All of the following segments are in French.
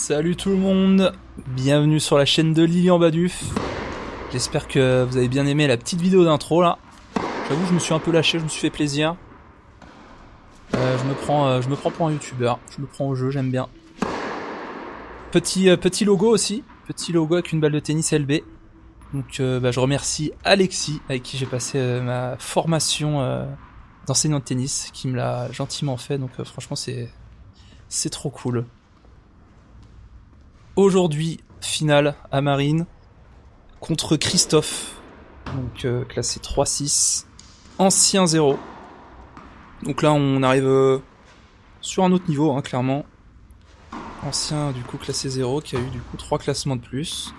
Salut tout le monde, bienvenue sur la chaîne de Lilian Baduf. J'espère que vous avez bien aimé la petite vidéo d'intro là. J'avoue je me suis un peu lâché, je me suis fait plaisir. Je me prends pour un youtubeur, je me prends au jeu, j'aime bien. Petit logo aussi, petit logo avec une balle de tennis LB. Donc je remercie Alexis avec qui j'ai passé ma formation d'enseignant de tennis, qui me l'a gentiment fait, donc franchement c'est trop cool. Aujourd'hui, finale à Marine contre Christophe, donc classé 3-6, ancien 0. Donc là on arrive sur un autre niveau, hein, clairement. Ancien du coup classé 0 qui a eu du coup 3 classements de plus.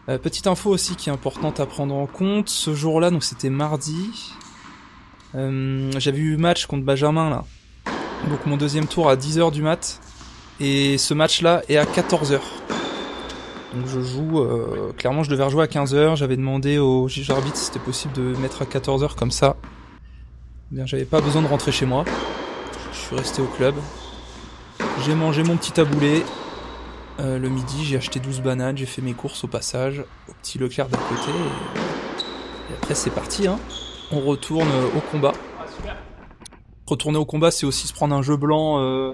Petite info aussi qui est importante à prendre en compte, ce jour-là, donc c'était mardi, j'avais eu match contre Benjamin là, donc mon deuxième tour à 10h du mat, et ce match-là est à 14h. Donc je joue, clairement je devais rejouer à 15h, j'avais demandé au juge arbitre si c'était possible de mettre à 14h comme ça. Bien, j'avais pas besoin de rentrer chez moi, je suis resté au club, j'ai mangé mon petit taboulé. Le midi, j'ai acheté 12 bananes, j'ai fait mes courses au passage, au petit Leclerc d'à côté, et après c'est parti, hein. On retourne au combat. Retourner au combat, c'est aussi se prendre un jeu blanc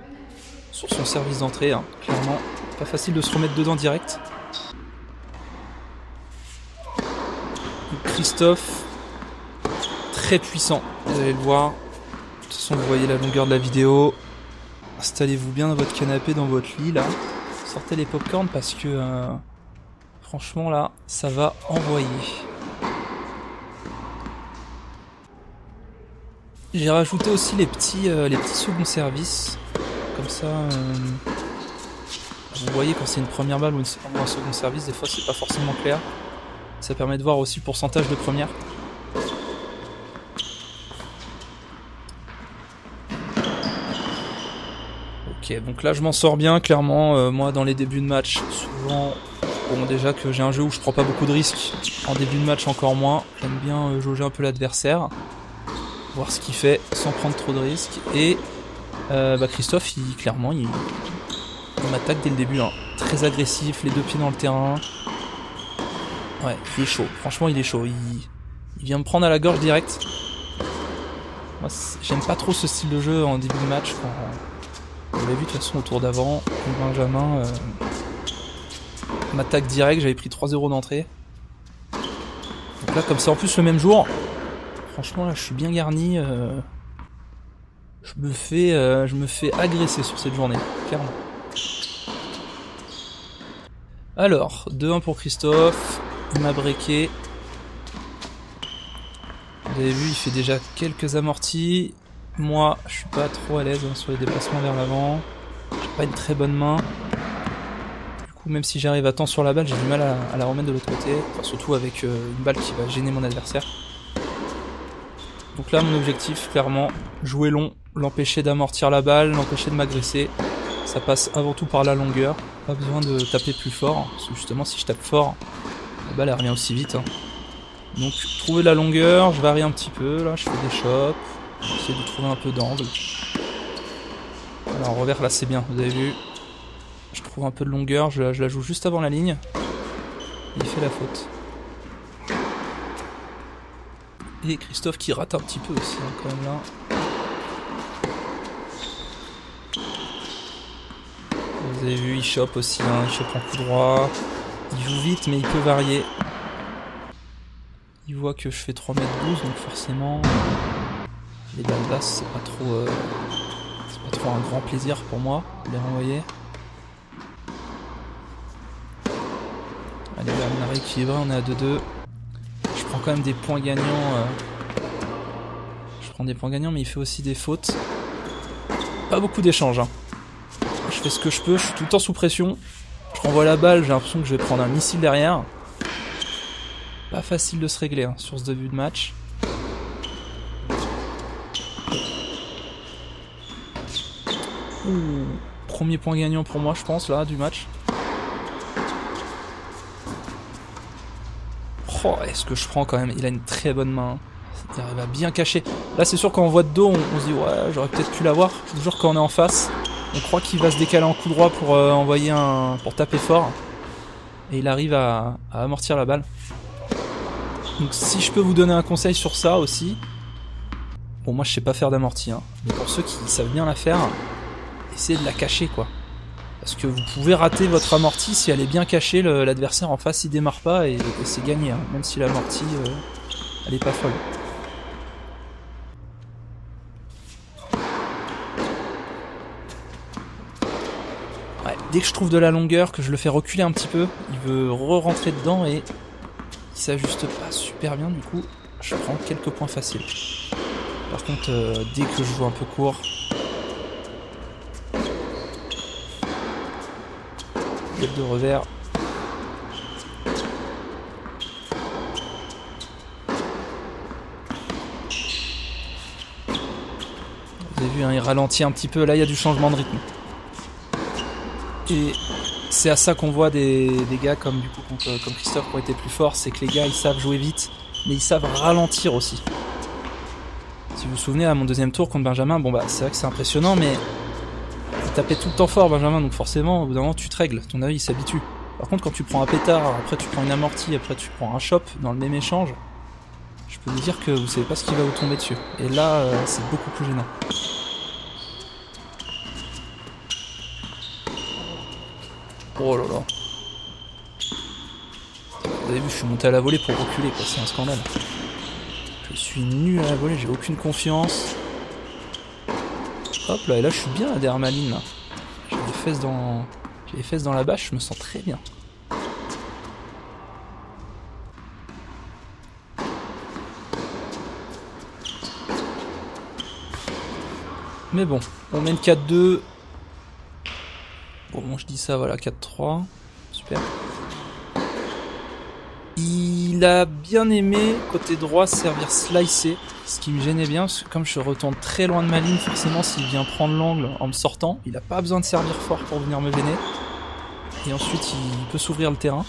sur son service d'entrée, hein. Clairement, pas facile de se remettre dedans direct. Christophe, très puissant, vous allez le voir. De toute façon, vous voyez la longueur de la vidéo. Installez-vous bien dans votre canapé, dans votre lit, là. Sortez les popcorn parce que franchement là ça va envoyer. J'ai rajouté aussi les petits seconds services, comme ça vous voyez quand c'est une première balle ou un second service, des fois c'est pas forcément clair, ça permet de voir aussi le pourcentage de première. Ok, donc là je m'en sors bien, clairement. Moi dans les débuts de match, souvent, bon déjà que j'ai un jeu où je prends pas beaucoup de risques, en début de match encore moins, j'aime bien jauger un peu l'adversaire, voir ce qu'il fait sans prendre trop de risques, et Christophe, clairement, il m'attaque dès le début, hein. Très agressif, les deux pieds dans le terrain, ouais, il est chaud, franchement il est chaud, il vient me prendre à la gorge direct. Moi j'aime pas trop ce style de jeu en début de match, quand... Vous l'avez vu de toute façon au tour d'avant, Benjamin m'attaque direct, j'avais pris 3-0 d'entrée. Donc là comme c'est en plus le même jour, franchement là je suis bien garni, je me fais agresser sur cette journée, clairement. Alors, 2-1 pour Christophe, il m'a breaké. Vous avez vu, il fait déjà quelques amortis. Moi, je suis pas trop à l'aise sur les déplacements vers l'avant. J'ai pas une très bonne main. Du coup, même si j'arrive à temps sur la balle, j'ai du mal à la remettre de l'autre côté. Enfin, surtout avec une balle qui va gêner mon adversaire. Donc là, mon objectif, clairement, jouer long, l'empêcher d'amortir la balle, l'empêcher de m'agresser. Ça passe avant tout par la longueur. Pas besoin de taper plus fort. Parce que justement, si je tape fort, la balle elle revient aussi vite, hein. Donc, trouver la longueur, je varie un petit peu. Là, je fais des chops. J'essaie de trouver un peu d'angle. Alors en revers là c'est bien, vous avez vu. Je trouve un peu de longueur, je la joue juste avant la ligne. Et il fait la faute. Et Christophe qui rate un petit peu aussi, hein, quand même là. Vous avez vu, il chope aussi, hein, il chope en coup droit. Il joue vite mais il peut varier. Il voit que je fais 3 m 12 donc forcément... Les balles basses, c'est pas trop un grand plaisir pour moi de les renvoyer. Allez, on a rééquilibré, on est à 2-2. Je prends quand même des points gagnants. Je prends des points gagnants, mais il fait aussi des fautes. Pas beaucoup d'échanges, hein. Je fais ce que je peux, je suis tout le temps sous pression. Je renvoie la balle, j'ai l'impression que je vais prendre un missile derrière. Pas facile de se régler, hein, sur ce début de match. Premier point gagnant pour moi je pense là du match. Oh, est-ce que je prends quand même? Il a une très bonne main. Il arrive à bien cacher. Là c'est sûr quand on voit de dos on se dit ouais j'aurais peut-être pu l'avoir. Toujours quand on est en face On croit qu'il va se décaler en coup droit pour envoyer pour taper fort. Et il arrive à amortir la balle. Donc si je peux vous donner un conseil sur ça aussi. Bon, moi je sais pas faire d'amorti, hein, mais pour ceux qui savent bien la faire, essayez de la cacher quoi. Parce que vous pouvez rater votre amorti si elle est bien cachée, l'adversaire en face il démarre pas et c'est gagné, hein, même si l'amorti elle est pas folle. Ouais, dès que je trouve de la longueur, que je le fais reculer un petit peu, il veut re-rentrer dedans et il s'ajuste pas super bien, du coup je prends quelques points faciles. Par contre, dès que je joue un peu court, tête de revers. Vous avez vu, hein, il ralentit un petit peu. Là, il y a du changement de rythme. Et c'est à ça qu'on voit des gars comme Christophe qui ont été plus forts, c'est que les gars ils savent jouer vite, mais ils savent ralentir aussi. Si vous vous souvenez à mon deuxième tour contre Benjamin, bon bah c'est vrai que c'est impressionnant, mais il tapait tout le temps fort Benjamin, donc forcément au bout d'un moment tu te règles, ton œil il s'habitue. Par contre quand tu prends un pétard, après tu prends une amortie, après tu prends un chop dans le même échange, je peux vous dire que vous savez pas ce qui va vous tomber dessus. Et là c'est beaucoup plus gênant. Oh là là. Vous avez vu, je suis monté à la volée pour reculer, quoi, c'est un scandale. Je suis nul à la volée, j'ai aucune confiance. Hop là, et là je suis bien derrière ma ligne là. J'ai les fesses dans la bâche, je me sens très bien. Mais bon, on mène 4-2. Bon, je dis ça, voilà, 4-3. Super. Il a bien aimé, côté droit, servir slicer, ce qui me gênait bien, parce que comme je retourne très loin de ma ligne, forcément s'il vient prendre l'angle en me sortant, il n'a pas besoin de servir fort pour venir me gêner. Et ensuite il peut s'ouvrir le terrain.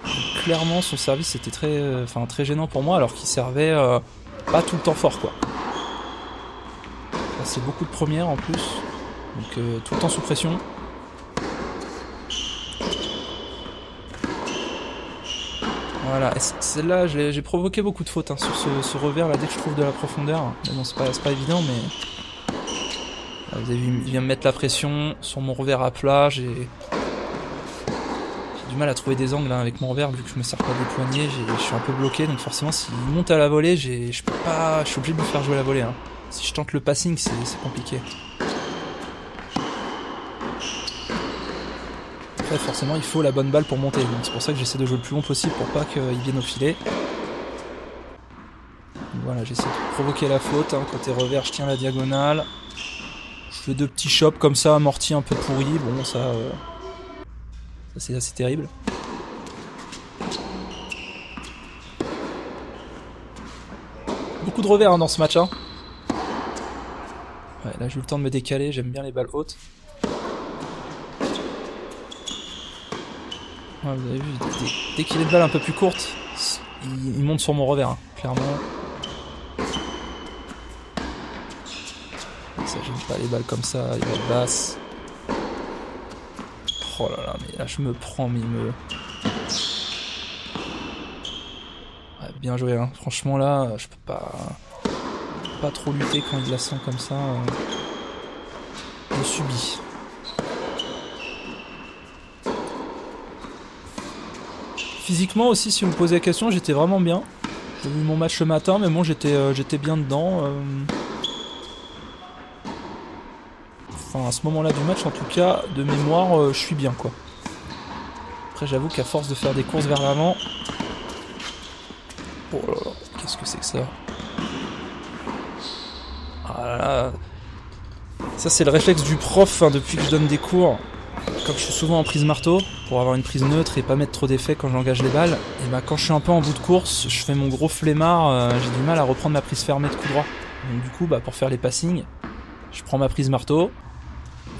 Donc, clairement son service était très gênant pour moi, alors qu'il servait pas tout le temps fort quoi. Là c'est beaucoup de premières en plus, donc tout le temps sous pression. Voilà, celle-là, j'ai provoqué beaucoup de fautes hein, sur ce revers là dès que je trouve de la profondeur. Mais bon, c'est pas évident, mais là, vous avez vu, il vient me mettre la pression sur mon revers à plat. J'ai du mal à trouver des angles hein, avec mon revers vu que je me sers pas des poignets. Je suis un peu bloqué, donc forcément, s'il monte à la volée, je peux pas, je suis obligé de lui faire jouer la volée. Hein. Si je tente le passing, c'est compliqué. Après, forcément, il faut la bonne balle pour monter. Donc c'est pour ça que j'essaie de jouer le plus long possible pour pas qu'il vienne au filet. Donc voilà, j'essaie de provoquer la faute. Hein. Côté revers, je tiens la diagonale. Je fais deux petits chops comme ça, amorti un peu pourri. Bon, ça c'est assez terrible. Beaucoup de revers hein, dans ce match. Hein. Ouais, là, j'ai eu le temps de me décaler. J'aime bien les balles hautes. Ouais, vous avez vu, dès qu'il a des balles un peu plus courtes, il monte sur mon revers, hein, clairement. Ça j'aime pas les balles comme ça, les balles basses. Oh là là, mais là je me prends, mais il me... Ouais, bien joué, hein. Franchement là, je peux pas trop lutter quand il la sent comme ça. Je subis. Physiquement aussi, si vous me posez la question, j'étais vraiment bien. J'ai vu mon match le matin, mais bon, j'étais bien dedans. Enfin, à ce moment-là du match, en tout cas, de mémoire, je suis bien, quoi. Après, j'avoue qu'à force de faire des courses vers l'avant... Oh là là, qu'est-ce que c'est que ça? Ah là là... Ça, c'est le réflexe du prof, hein, depuis que je donne des cours. Comme je suis souvent en prise marteau, pour avoir une prise neutre et pas mettre trop d'effet quand j'engage les balles, et bah quand je suis un peu en bout de course, je fais mon gros flemmard, j'ai du mal à reprendre ma prise fermée de coup droit. Donc du coup, bah pour faire les passings, je prends ma prise marteau,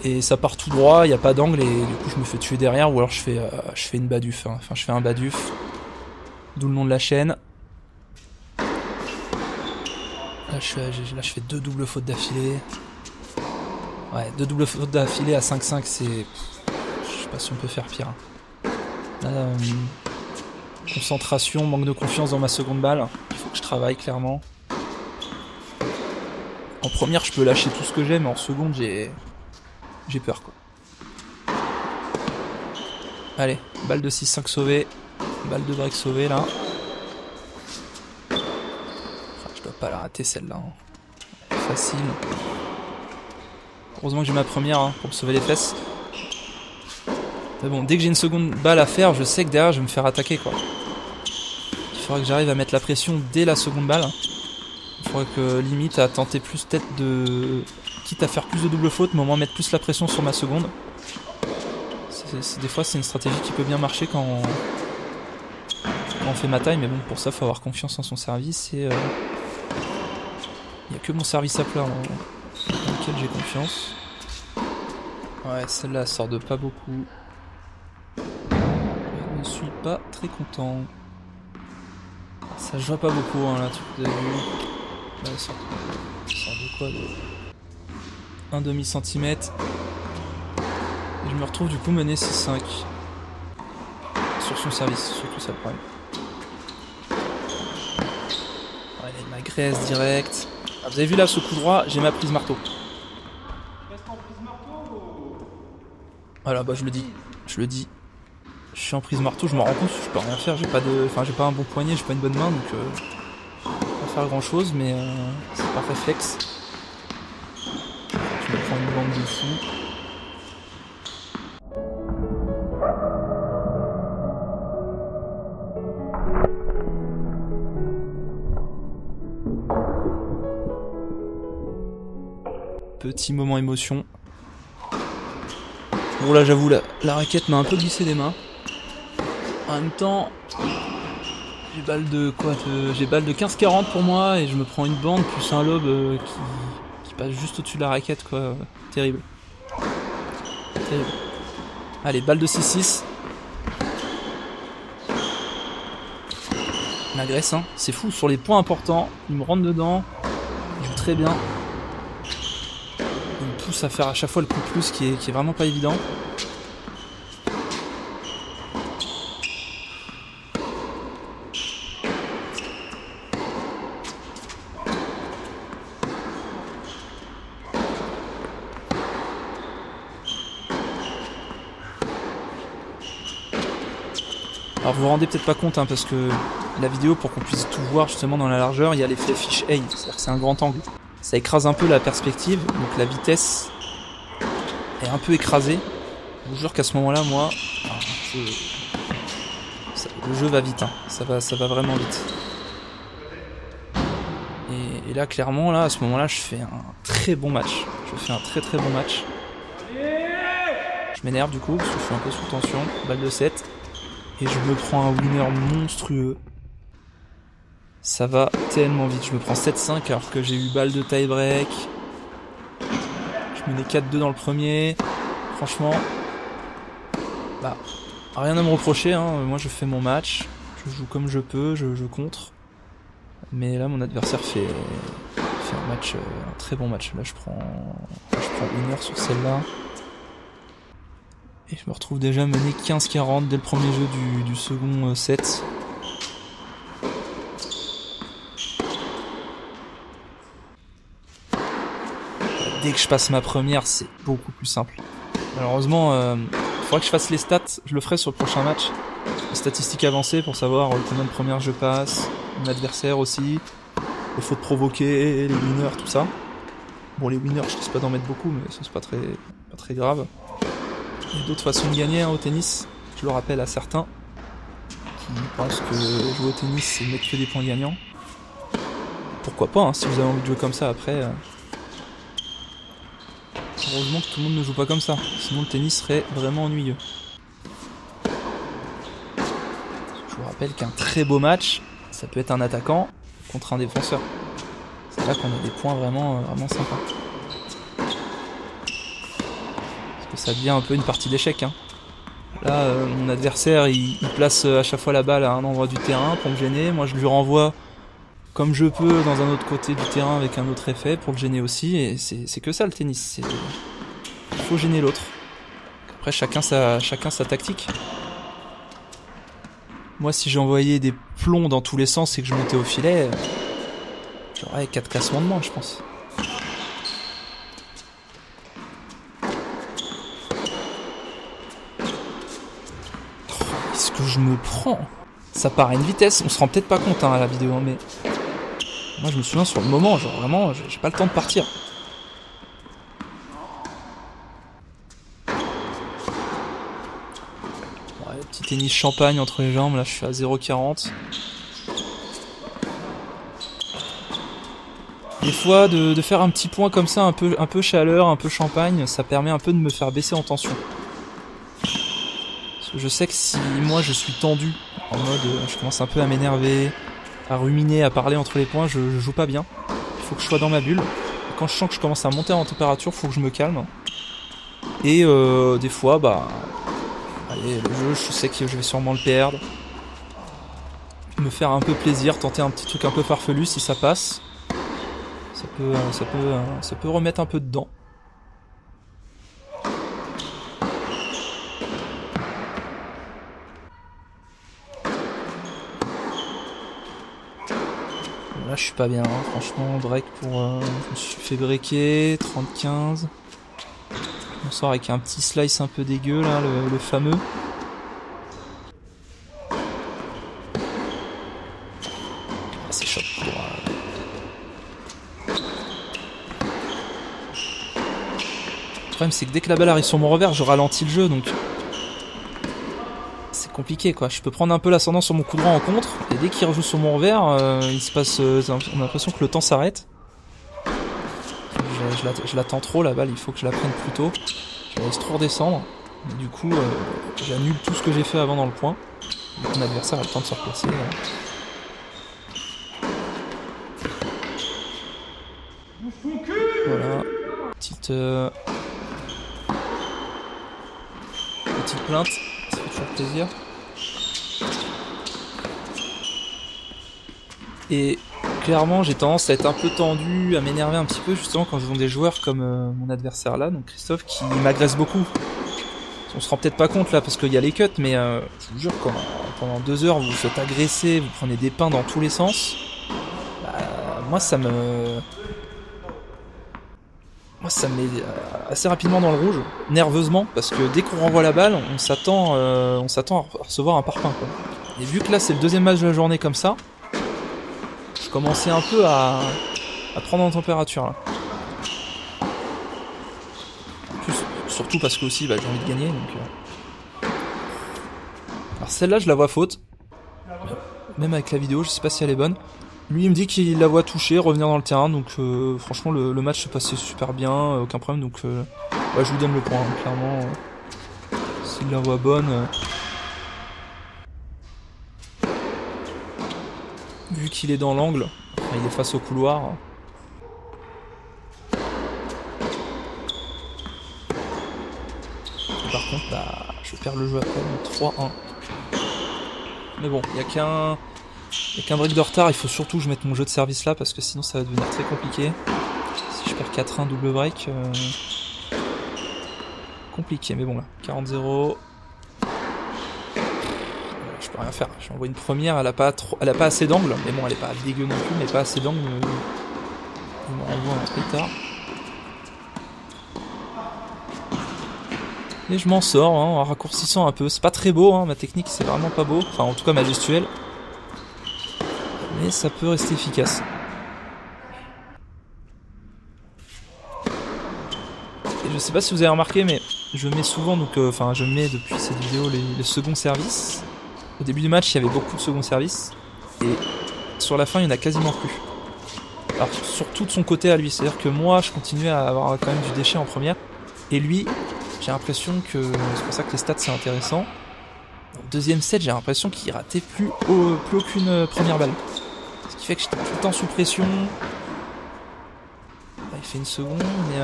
et ça part tout droit, il n'y a pas d'angle, et du coup je me fais tuer derrière, ou alors je fais une baduf, hein. Enfin je fais un baduf, d'où le nom de la chaîne. Là je fais deux doubles fautes d'affilée. Ouais, 2 doubles fautes d'affilée à 5-5, c'est... Je sais pas si on peut faire pire. Là, concentration, manque de confiance dans ma seconde balle. Il faut que je travaille, clairement. En première, je peux lâcher tout ce que j'ai, mais en seconde, j'ai peur, quoi. Allez, balle de 6-5 sauvée. Balle de break sauvée, là. Je dois pas la rater, celle-là. Facile. Heureusement que j'ai ma première hein, pour me sauver les fesses. Mais bon, dès que j'ai une seconde balle à faire, je sais que derrière, je vais me faire attaquer, quoi. Il faudra que j'arrive à mettre la pression dès la seconde balle. Il faudrait que, limite, à tenter plus peut-être de... Quitte à faire plus de double faute, mais au moins mettre plus la pression sur ma seconde. Des fois, c'est une stratégie qui peut bien marcher quand on fait ma taille, mais bon, pour ça, faut avoir confiance en son service et... Il n'y a que mon service à plat dans lequel j'ai confiance. Ouais, celle-là sort de pas beaucoup. Je ne suis pas très content. Ça joue pas beaucoup, hein, là, vous avez vu. Là, elle sort de quoi de 1 demi-centimètre. Et je me retrouve du coup mené 6-5. Sur son service, surtout ça le problème. Ouais, il y a de ma graisse directe. Ah, vous avez vu là, ce coup droit, j'ai ma prise marteau. Voilà, bah je le dis. Je suis en prise marteau, je me rends compte que je peux rien faire, j'ai pas un bon poignet, j'ai pas une bonne main, donc pas faire grand chose, mais c'est par réflexe. Je me prends une bande de fou. Petit moment émotion. Bon là j'avoue la raquette m'a un peu glissé des mains. En même temps, j'ai balle de quoi j'ai balle de 15-40 pour moi et je me prends une bande plus un lobe qui passe juste au-dessus de la raquette quoi. Terrible. Terrible. Allez, balle de 6-6. Il m'agresse hein, c'est fou, sur les points importants, il me rentre dedans, il joue très bien. Il me pousse à faire à chaque fois le coup de plus qui est vraiment pas évident. Alors vous vous rendez peut-être pas compte hein, parce que la vidéo, pour qu'on puisse tout voir justement dans la largeur, il y a l'effet fish eye, c'est-à-dire que c'est un grand angle. Ça écrase un peu la perspective, donc la vitesse est un peu écrasée. Je vous jure qu'à ce moment-là, moi, le jeu va vite, hein. Ça va vraiment vite. Et là, clairement, là, à ce moment-là, je fais un très bon match. Je fais un très très bon match. Je m'énerve du coup, parce que je suis un peu sous tension. Balle de 7. Et je me prends un winner monstrueux. Ça va tellement vite. Je me prends 7-5 alors que j'ai eu balle de tie break. Je menais 4-2 dans le premier. Franchement, bah, rien à me reprocher. Hein. Moi, je fais mon match. Je joue comme je peux. Je contre. Mais là, mon adversaire fait un match, un très bon match. Là, je prends winner sur celle-là. Et je me retrouve déjà mené 15-40 dès le premier jeu du second set. Dès que je passe ma première, c'est beaucoup plus simple. Malheureusement, il faudra que je fasse les stats, je le ferai sur le prochain match. Les statistiques avancées pour savoir combien de premières je passe, mon adversaire aussi, les fautes provoquées, les winners, tout ça. Bon, les winners, je risque pas d'en mettre beaucoup, mais ça c'est pas très grave. Il y a d'autres façons de gagner hein, au tennis, je le rappelle à certains qui pensent que jouer au tennis c'est mettre que des points gagnants. Pourquoi pas, hein, si vous avez envie de jouer comme ça après. Heureusement que tout le monde ne joue pas comme ça, sinon le tennis serait vraiment ennuyeux. Je vous rappelle qu'un très beau match, ça peut être un attaquant contre un défenseur. C'est là qu'on a des points vraiment sympas. Ça devient un peu une partie d'échec. Hein. Là, mon adversaire, il place à chaque fois la balle à un endroit du terrain pour me gêner. Moi, je lui renvoie comme je peux dans un autre côté du terrain avec un autre effet pour le gêner aussi. Et c'est que ça le tennis. Il faut gêner l'autre. Après, chacun sa tactique. Moi, si j'envoyais des plombs dans tous les sens et que je montais au filet, j'aurais 4 classements de moins, je pense. Qu'est-ce que je me prends? Ça part à une vitesse, on se rend peut-être pas compte à la vidéo, mais... Moi, je me souviens sur le moment, genre vraiment, j'ai pas le temps de partir. Ouais, petit tennis champagne entre les jambes, là je suis à 0,40. Des fois, de faire un petit point comme ça, un peu chaleur, un peu champagne, ça permet un peu de me faire baisser en tension. Parce que je sais que si moi je suis tendu, en mode je commence un peu à m'énerver, à ruminer, à parler entre les points, je joue pas bien. Il faut que je sois dans ma bulle. Et quand je sens que je commence à monter en température, il faut que je me calme. Et des fois, bah... Allez, le jeu, je sais que je vais sûrement le perdre. Me faire un peu plaisir, tenter un petit truc un peu farfelu si ça passe. Ça peut remettre un peu dedans. Là, je suis pas bien, hein. Franchement, break pour... je me suis fait breaker, 30-15. On sort avec un petit slice un peu dégueu, là, le fameux. Ah, c'est chaud pour... Le problème, c'est que dès que la balle arrive sur mon revers, je ralentis le jeu, donc... C'est compliqué, quoi. Je peux prendre un peu l'ascendant sur mon coup droit en contre, et dès qu'il rejoue sur mon revers, il se passe... on a l'impression que le temps s'arrête. Je l'attends trop, la balle, il faut que je la prenne plus tôt. Je la laisse trop redescendre. Et du coup, j'annule tout ce que j'ai fait avant dans le point. Donc mon adversaire a le temps de se replacer. Voilà. Petite plainte. Ça fait toujours plaisir. Et... clairement, j'ai tendance à être un peu tendu, à m'énerver un petit peu, justement, quand je vois des joueurs comme mon adversaire là, donc Christophe, qui m'agresse beaucoup. On se rend peut-être pas compte là, parce qu'il y a les cuts, mais je vous jure, quand pendant 2 heures, vous vous faites agresser, vous prenez des pains dans tous les sens, bah, moi, ça me met assez rapidement dans le rouge, nerveusement, parce que dès qu'on renvoie la balle, on s'attend à recevoir un parpaing, quoi. Et vu que là, c'est le deuxième match de la journée comme ça, je commençais un peu à prendre en température là. Surtout parce que aussi bah, j'ai envie de gagner donc. Alors celle-là je la vois faute. Même avec la vidéo, je sais pas si elle est bonne. Lui il me dit qu'il la voit toucher, revenir dans le terrain, donc franchement le match se passait super bien, aucun problème, donc ouais, je lui donne le point, hein, clairement. S'il la voit bonne. Vu qu'il est dans l'angle, enfin, il est face au couloir. Et par contre, bah, je perds le jeu après, donc 3-1. Mais bon, il n'y a qu'un break de retard, il faut surtout que je mette mon jeu de service là, parce que sinon ça va devenir très compliqué. Si je perds 4-1 double break, compliqué, mais bon là, 40-0. Je peux rien faire, j'envoie une première, elle a pas assez d'angle, mais bon elle est pas dégueu non plus, mais pas assez d'angle, il m'envoie un pétard. Et je m'en sors hein, en raccourcissant un peu, c'est pas très beau, hein, ma technique c'est vraiment pas beau, enfin en tout cas ma gestuelle, mais ça peut rester efficace. Et je sais pas si vous avez remarqué, mais je mets souvent, donc enfin je mets depuis cette vidéo les seconds services. Au début du match, il y avait beaucoup de second service, et sur la fin, il y en a quasiment plus. Alors, surtout de son côté à lui, c'est-à-dire que moi, je continuais à avoir quand même du déchet en première, et lui, j'ai l'impression que, c'est pour ça que les stats c'est intéressant, dans le deuxième set, j'ai l'impression qu'il ratait plus aucune première balle. Ce qui fait que j'étais tout le temps sous pression. Là, il fait une seconde, mais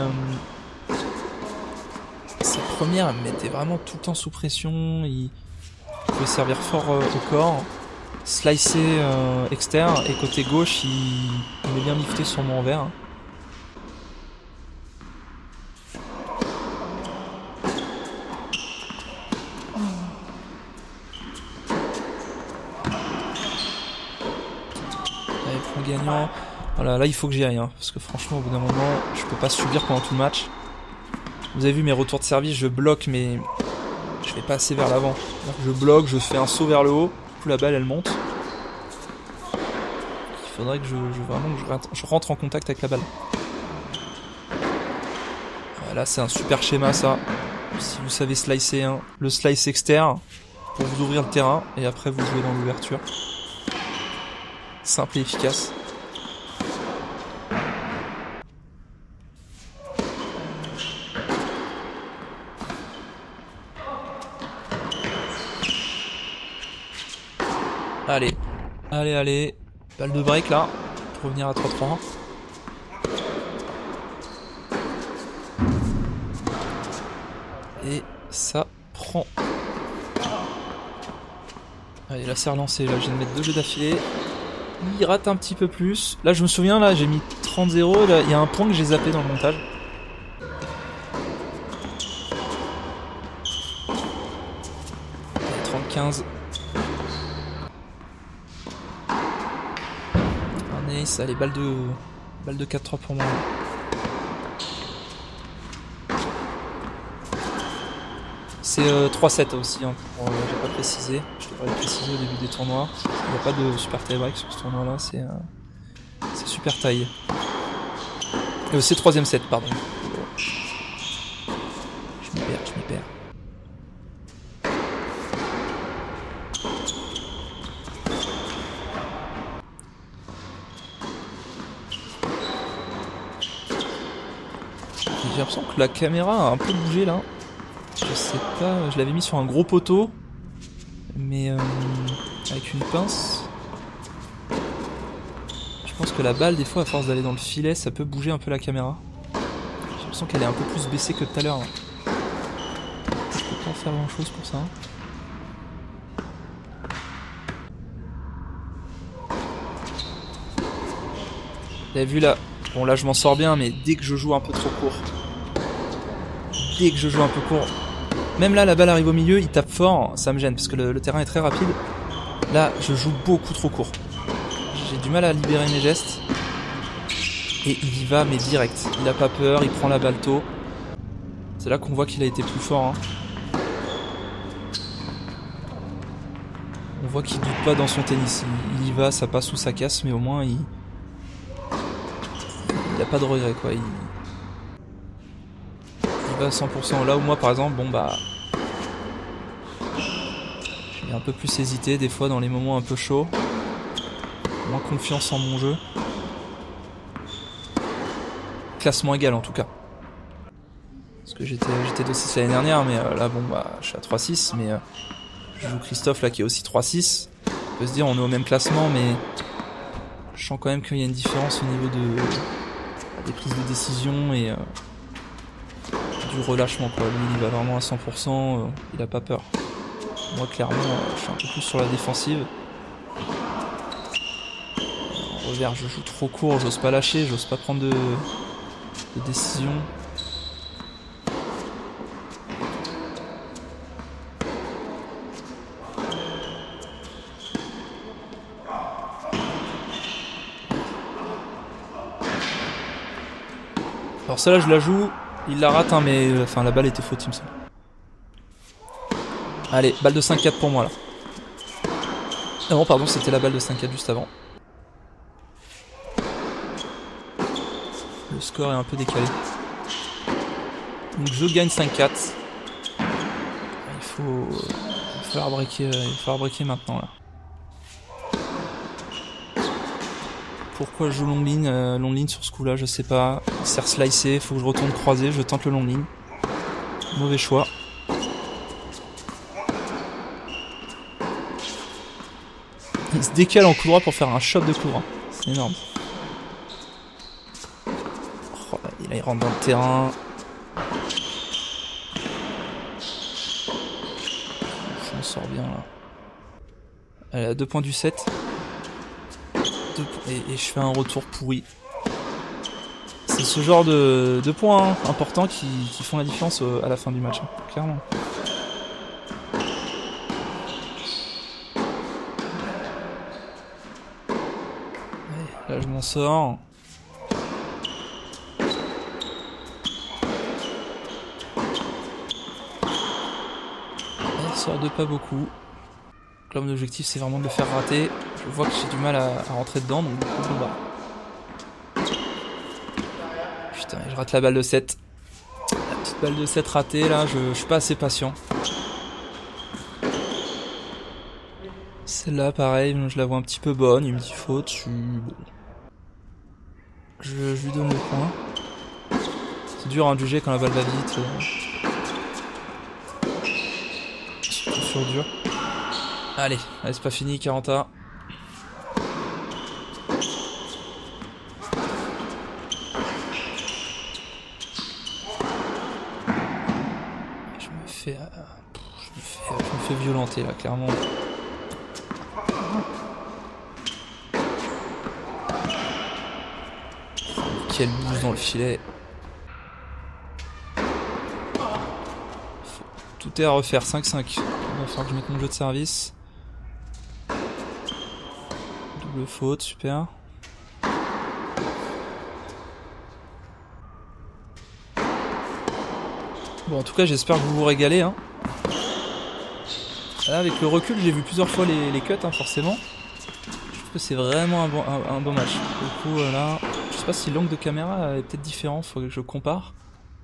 sa première, elle me mettait vraiment tout le temps sous pression, il pouvait servir fort au corps, slicer externe, et côté gauche il est bien lifté sur mon revers. point gagnant. Voilà, là il faut que j'y aille, hein, parce que franchement au bout d'un moment, je peux pas subir pendant tout le match. Vous avez vu mes retours de service, je bloque mais je vais pas assez vers l'avant. Je bloque, je fais un saut vers le haut, du coup la balle elle monte. Il faudrait que vraiment que je rentre en contact avec la balle. Voilà, c'est un super schéma ça. Si vous savez slicer, hein, le slice externe pour vous ouvrir le terrain et après vous jouez dans l'ouverture. Simple et efficace. Allez, allez, balle de break là, pour revenir à 3-3. Et ça prend. Allez, là c'est relancé, là je viens de mettre 2 jeux d'affilée. Il rate un petit peu plus. Là je me souviens, là j'ai mis 30-0, là il y a un point que j'ai zappé dans le montage. Allez, 30-15. Un ace, allez, balle de 4-3 pour moi. C'est 3-7 aussi, hein, j'ai pas précisé. Je devrais le préciser au début des tournois. Il n'y a pas de super tie break sur ce tournoi là, c'est super tie. C'est 3ème set, pardon. Je m'y perds. J'ai l'impression que la caméra a un peu bougé là. Je sais pas, je l'avais mis sur un gros poteau, mais avec une pince. Je pense que la balle, des fois, à force d'aller dans le filet, ça peut bouger un peu la caméra. J'ai l'impression qu'elle est un peu plus baissée que tout à l'heure. Je peux pas faire grand chose pour ça. Vous avez vu là? Bon là je m'en sors bien, mais dès que je joue un peu trop court. Même là la balle arrive au milieu, il tape fort, ça me gêne parce que le terrain est très rapide. Là je joue beaucoup trop court. J'ai du mal à libérer mes gestes. Et il y va mais direct. Il a pas peur, il prend la balle tôt. C'est là qu'on voit qu'il a été plus fort. Hein. On voit qu'il doute pas dans son tennis. Il y va, ça passe ou ça casse, mais au moins il a pas de regret quoi. Il va à 100%. Là où moi par exemple, bon bah j'ai un peu plus hésité des fois dans les moments un peu chauds. Moins confiance en mon jeu. Classement égal en tout cas. Parce que j'étais 2-6 l'année dernière, mais là bon bah je suis à 3-6, mais je joue Christophe là qui est aussi 3-6. On peut se dire on est au même classement, mais je sens quand même qu'il y a une différence au niveau des prises de décision et du relâchement quoi. Lui il va vraiment à 100%, il a pas peur. Moi clairement je suis un peu plus sur la défensive. En revers je joue trop court, j'ose pas lâcher, j'ose pas prendre de décision. Alors celle-là je la joue, il la rate hein, mais enfin la balle était faute il me semble. Allez, balle de 5-4 pour moi là. Ah non pardon, c'était la balle de 5-4 juste avant. Le score est un peu décalé. Donc je gagne 5-4. Il faut falloir breaker maintenant là. Pourquoi je joue long ligne sur ce coup là, je sais pas. Il sert slicer, faut que je retourne croiser, je tente le long ligne. Mauvais choix. Il se décale en coup droit pour faire un shot de coup droit. C'est énorme. Oh, là, il rentre dans le terrain. Je m'en sors bien là. Allez, à 2 points du 7. Et je fais un retour pourri. C'est ce genre de points hein, importants qui font la différence à la fin du match, hein, clairement. Là je m'en sors. Il sort de pas beaucoup. Donc là mon objectif c'est vraiment de le faire rater. Je vois que j'ai du mal à rentrer dedans, donc du coup bon bah. Putain, je rate la balle de 7. La petite balle de 7 ratée là, je suis pas assez patient. Celle-là pareil, je la vois un petit peu bonne, il me dit faute, bon. Je lui donne le point. C'est dur à juger quand la balle va vite. Sur dur. Allez, c'est pas fini, 40A. Je me fais violenter là, clairement. Quelle bouse dans le filet. Tout est à refaire, 5-5. Il va falloir que je mette mon jeu de service. Double faute, super. Bon, en tout cas, j'espère que vous vous régalez. Hein. Là, avec le recul, j'ai vu plusieurs fois les cuts, hein, forcément. Je trouve que c'est vraiment un bon match. Du coup, là, je sais pas si l'angle de caméra est peut-être différent, faut que je compare.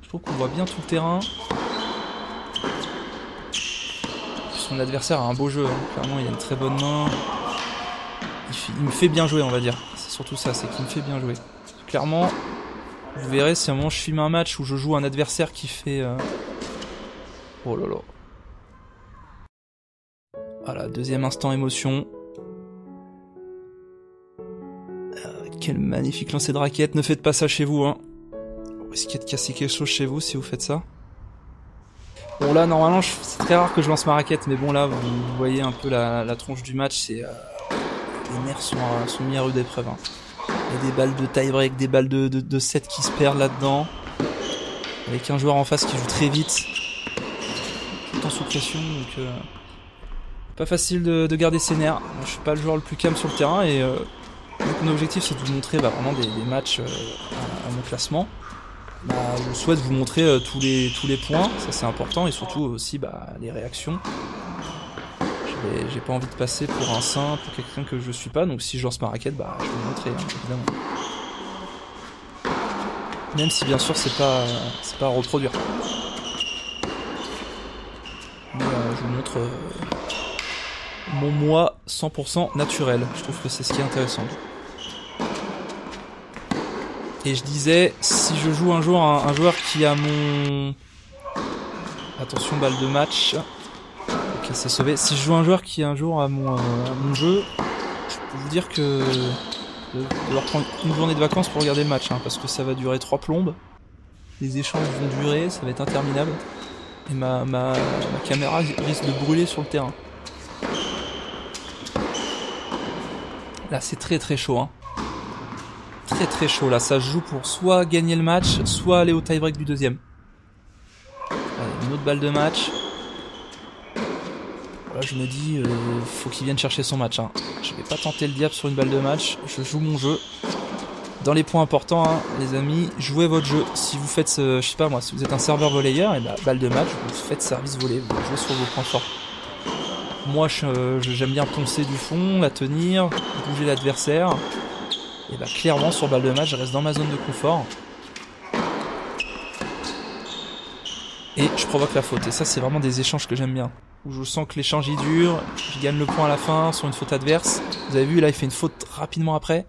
Je trouve qu'on voit bien tout le terrain. Son adversaire a un beau jeu, hein. Clairement il a une très bonne main. Il me fait bien jouer, on va dire. C'est surtout ça, c'est qu'il me fait bien jouer. Clairement, vous verrez si à un moment je filme un match où je joue un adversaire qui fait... Oh là là. Voilà, deuxième instant émotion. Quel magnifique lancer de raquette, ne faites pas ça chez vous, hein. Vous risquez de casser quelque chose chez vous si vous faites ça. Bon là normalement c'est très rare que je lance ma raquette, mais bon là vous voyez un peu la tronche du match, c'est les nerfs sont mis à rude épreuve. Hein. Il y a des balles de tie-break, des balles de 7 qui se perdent là-dedans, avec un joueur en face qui joue très vite, tout en sous pression, donc pas facile de garder ses nerfs. Moi, je suis pas le joueur le plus calme sur le terrain et donc mon objectif c'est de vous montrer vraiment des matchs à mon classement. Bah, je souhaite vous montrer tous les points, ça c'est important, et surtout aussi les réactions. J'ai pas envie de passer pour un saint, pour quelqu'un que je suis pas, donc si je lance ma raquette, je vais vous montrer, hein, évidemment. Même si bien sûr c'est pas à reproduire. Mais je vous montre mon moi 100% naturel, je trouve que c'est ce qui est intéressant. Et je disais, si je joue un jour un joueur qui a mon... Attention, balle de match. Ok, c'est sauvé. Si je joue un joueur qui un jour a mon jeu, je peux vous dire que... de leur prendre une journée de vacances pour regarder le match, hein, parce que ça va durer 3 plombes. Les échanges vont durer, ça va être interminable. Et ma caméra risque de brûler sur le terrain. Là, c'est très très chaud, hein. Très très chaud là, ça se joue pour soit gagner le match, soit aller au tie-break du deuxième. Allez, une autre balle de match. Voilà, je me dis, faut qu'il vienne chercher son match. Hein. Je vais pas tenter le diable sur une balle de match, je joue mon jeu. Dans les points importants, hein, les amis, jouez votre jeu. Si vous faites, je sais pas moi, si vous êtes un serveur volleyeur, et balle de match, vous faites service volley, vous jouez sur vos points forts. Moi, j'aime bien poncer du fond, la tenir, bouger l'adversaire. Et clairement sur balle de match je reste dans ma zone de confort et je provoque la faute, et ça c'est vraiment des échanges que j'aime bien, où je sens que l'échange il dure, je gagne le point à la fin sur une faute adverse. Vous avez vu là il fait une faute rapidement après,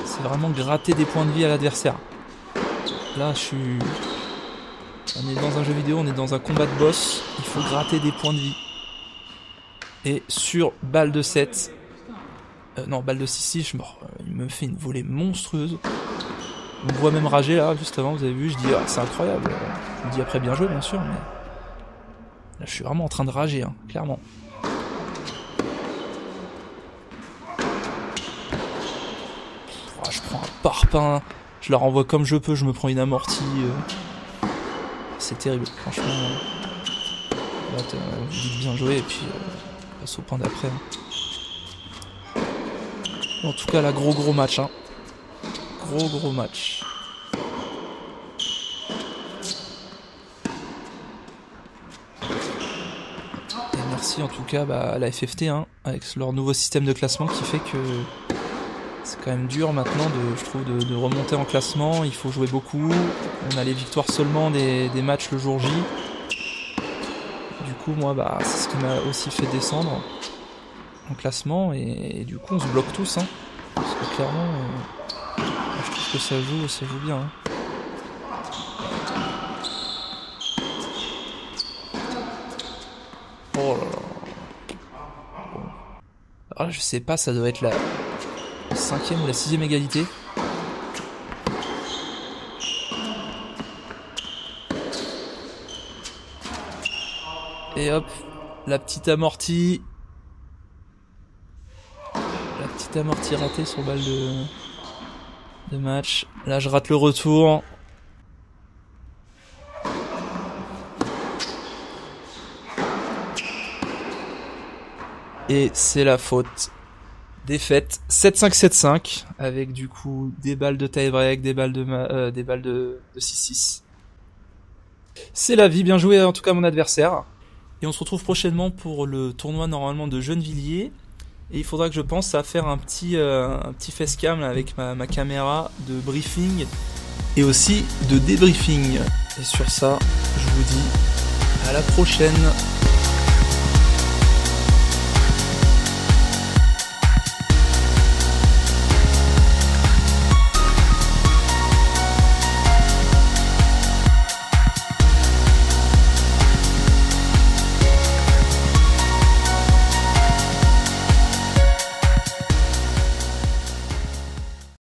c'est vraiment gratter des points de vie à l'adversaire. Là on est dans un jeu vidéo, on est dans un combat de boss, il faut gratter des points de vie. Et sur balle de 7, non, balle de 6-6, il me fait une volée monstrueuse. On me voit même rager là, juste avant, vous avez vu, je dis c'est incroyable. Je me dis après bien joué bien sûr, mais là je suis vraiment en train de rager, hein, clairement. Je prends un parpaing, je la renvoie comme je peux, je me prends une amortie. C'est terrible, franchement. Là, vous dites bien joué et puis passe au point d'après. Hein. En tout cas, là, gros match. Hein. Gros match. Et merci en tout cas à la FFT, hein, avec leur nouveau système de classement qui fait que c'est quand même dur maintenant, je trouve, de remonter en classement. Il faut jouer beaucoup. On a les victoires seulement des matchs le jour J. Du coup, moi, c'est ce qui m'a aussi fait descendre en classement. Et du coup, on se bloque tous. Hein, parce que clairement, je trouve que ça joue bien. Hein. Oh là là. Bon. Alors là, je sais pas, ça doit être la 5e ou la 6e égalité. Et hop, la petite amortie. La petite amortie ratée sur balle de match. Là, je rate le retour. Et c'est la faute. Défaite 7-5-7-5 avec du coup des balles de tie-break, des balles de 6-6. C'est la vie, bien joué en tout cas mon adversaire. Et on se retrouve prochainement pour le tournoi normalement de Gennevilliers. Et il faudra que je pense à faire un petit facecam avec ma caméra de briefing et aussi de débriefing. Et sur ça, je vous dis à la prochaine.